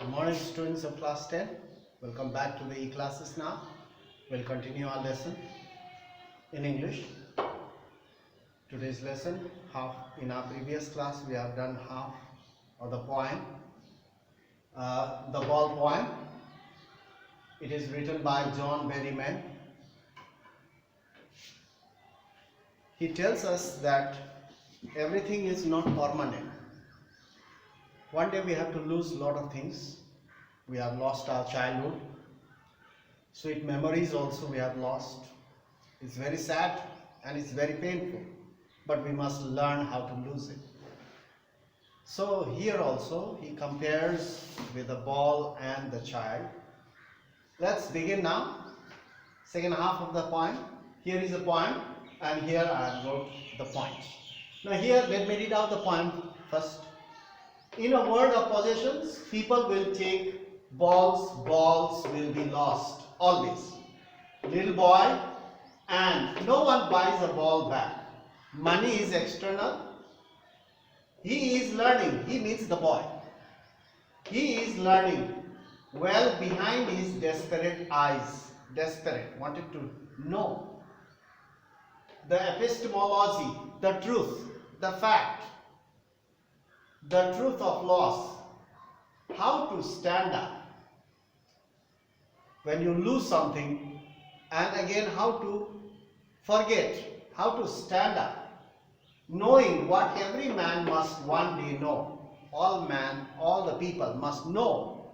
Good morning, students of class 10. Welcome back to the e-classes now. We'll continue our lesson in English. Today's lesson, in our previous class we have done half of the poem, the ball poem. It is written by John Berryman. He tells us that everything is not permanent. One day we have to lose a lot of things. We have lost our childhood. Sweet memories also we have lost. It's very sad and it's very painful. But we must learn how to lose it. So here also he compares with the ball and the child. Let's begin now. Second half of the poem. Here is the poem and here I wrote the points. Now here let me read out the poem first. In a world of possessions, people will take balls will be lost, always. Little boy, and no one buys a ball back. Money is external. He is learning, he means the boy. He is learning well behind his desperate eyes. Desperate, wanted to know. The epistemology, the truth, the fact. The truth of loss, how to stand up when you lose something, and again how to forget, how to stand up, knowing what every man must one day know. All the people must know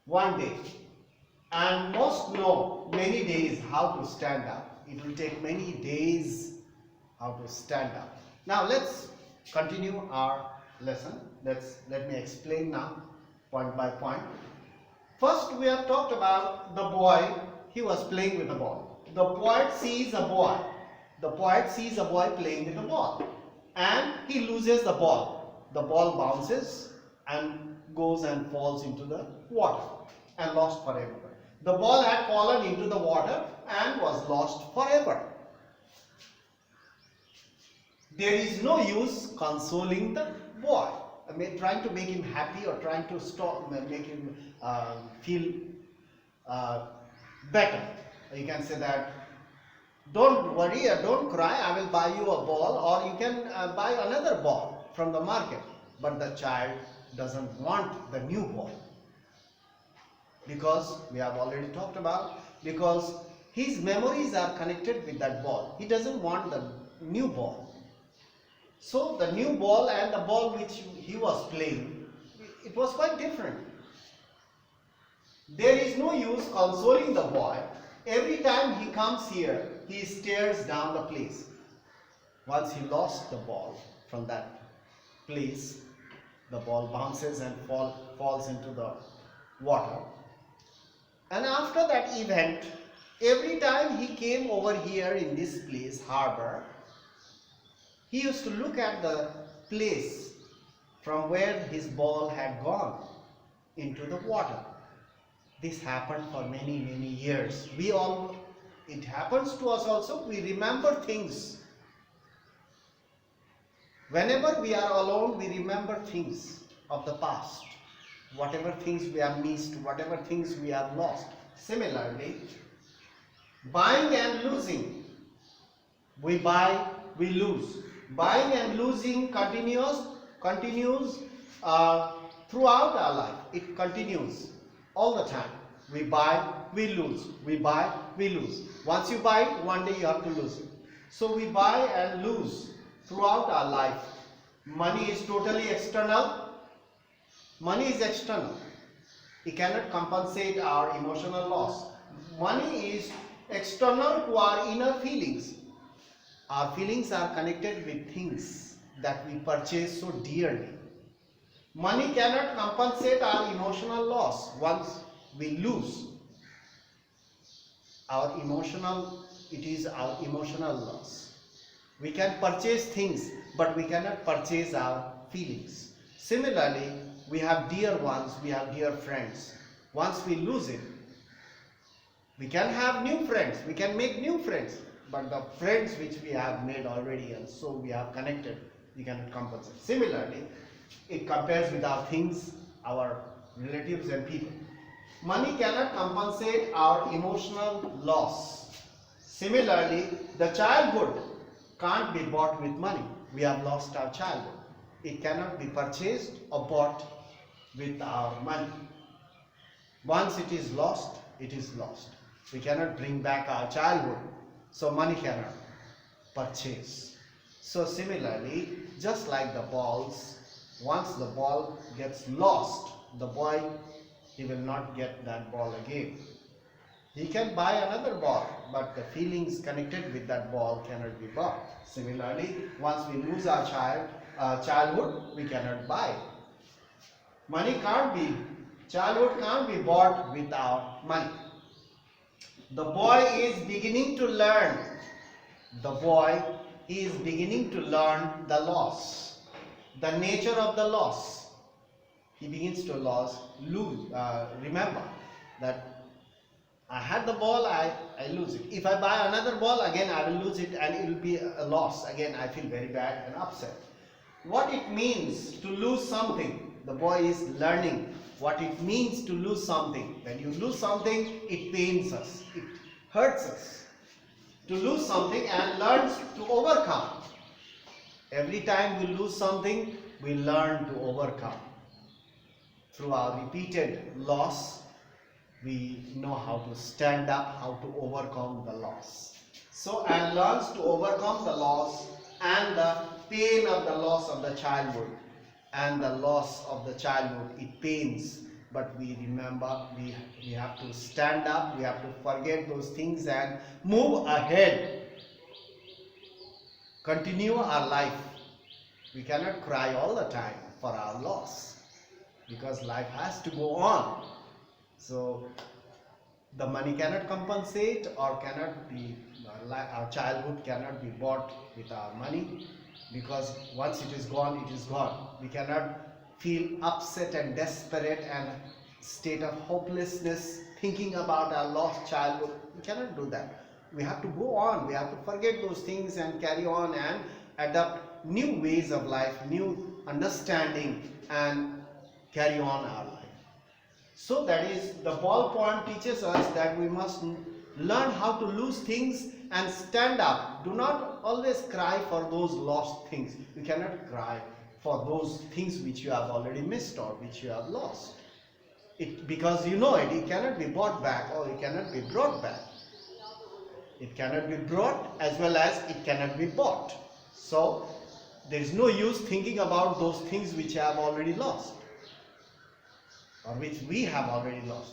one day, and must know many days how to stand up. It will take many days how to stand up. Now let's continue our lesson. Let me explain now point by point. First we have talked about the boy. He was playing with the ball. The poet sees a boy. The poet sees a boy playing with the ball and he loses the ball. The ball bounces and goes and falls into the water and lost forever. The ball had fallen into the water and was lost forever. There is no use consoling the boy. I mean, trying to make him happy or trying to make him feel better. You can say that, don't worry or don't cry, I will buy you a ball, or you can buy another ball from the market. But the child doesn't want the new ball. Because, we have already talked about, because his memories are connected with that ball. He doesn't want the new ball. So the new ball and the ball which he was playing, it was quite different. There is no use consoling the boy. Every time he comes here, he stares down the place. Once he lost the ball from that place, the ball bounces and falls into the water. And after that event, every time he came over here in this place, harbor, he used to look at the place from where his ball had gone into the water. This happened for many, many years. It happens to us also. We remember things. Whenever we are alone, we remember things of the past. Whatever things we have missed, whatever things we have lost. Similarly, buying and losing. We buy, we lose. Buying and losing continues throughout our life. It continues all the time. We buy, we lose. We buy, we lose. Once you buy it, one day you have to lose it. So we buy and lose throughout our life. Money is totally external. Money is external. It cannot compensate our emotional loss. Money is external to our inner feelings. Our feelings are connected with things that we purchase so dearly. Money cannot compensate our emotional loss. Once we lose it is our emotional loss. We can purchase things, but we cannot purchase our feelings. Similarly, we have dear ones, we have dear friends. Once we lose it, we can have new friends, we can make new friends. But the friends which we have made already and so we have connected, we cannot compensate. Similarly, it compares with our things, our relatives and people. Money cannot compensate our emotional loss. Similarly, the childhood can't be bought with money. We have lost our childhood. It cannot be purchased or bought with our money. Once it is lost, it is lost. We cannot bring back our childhood, so money cannot purchase. So similarly, just like the balls, once the ball gets lost, the boy, he will not get that ball again. He can buy another ball, but the feelings connected with that ball cannot be bought. Similarly, once we lose our childhood, we cannot buy. Childhood can't be bought without money. The boy is beginning to learn. The boy is beginning to learn the loss, the nature of the loss. He begins to remember that I had the ball, I lose it. If I buy another ball, again I will lose it and it will be a loss. Again I feel very bad and upset. What it means to lose something, the boy is learning what it means to lose something. When you lose something, it pains us, it hurts us. To lose something and learn to overcome. Every time we lose something, we learn to overcome. Through our repeated loss, we know how to stand up, how to overcome the loss. So, and learns to overcome the loss and the pain of the loss of the childhood. And the loss of the childhood, it pains, but we remember we have to stand up, we have to forget those things and move ahead. Continue our life. We cannot cry all the time for our loss, because life has to go on. So the money cannot compensate or cannot be, our childhood cannot be bought with our money, because once it is gone, it is gone. We cannot feel upset and desperate and state of hopelessness thinking about our lost childhood. We cannot do that. We have to go on. We have to forget those things and carry on and adopt new ways of life, new understanding, and carry on our life. So that is, the ball point teaches us that we must learn how to lose things and stand up. Do not always cry for those lost things. You cannot cry for those things which you have already missed or which you have lost. Because you know it cannot be bought back or it cannot be brought back. It cannot be brought as well as it cannot be bought. So there is no use thinking about those things which I have already lost or which we have already lost.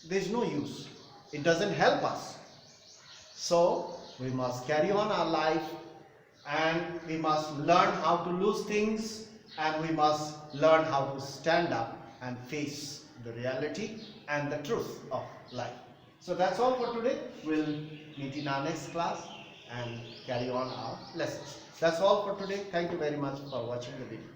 There is no use. It doesn't help us. So we must carry on our life, and we must learn how to lose things, and we must learn how to stand up and face the reality and the truth of life. So that's all for today. We'll meet in our next class and carry on our lessons. That's all for today. Thank you very much for watching the video.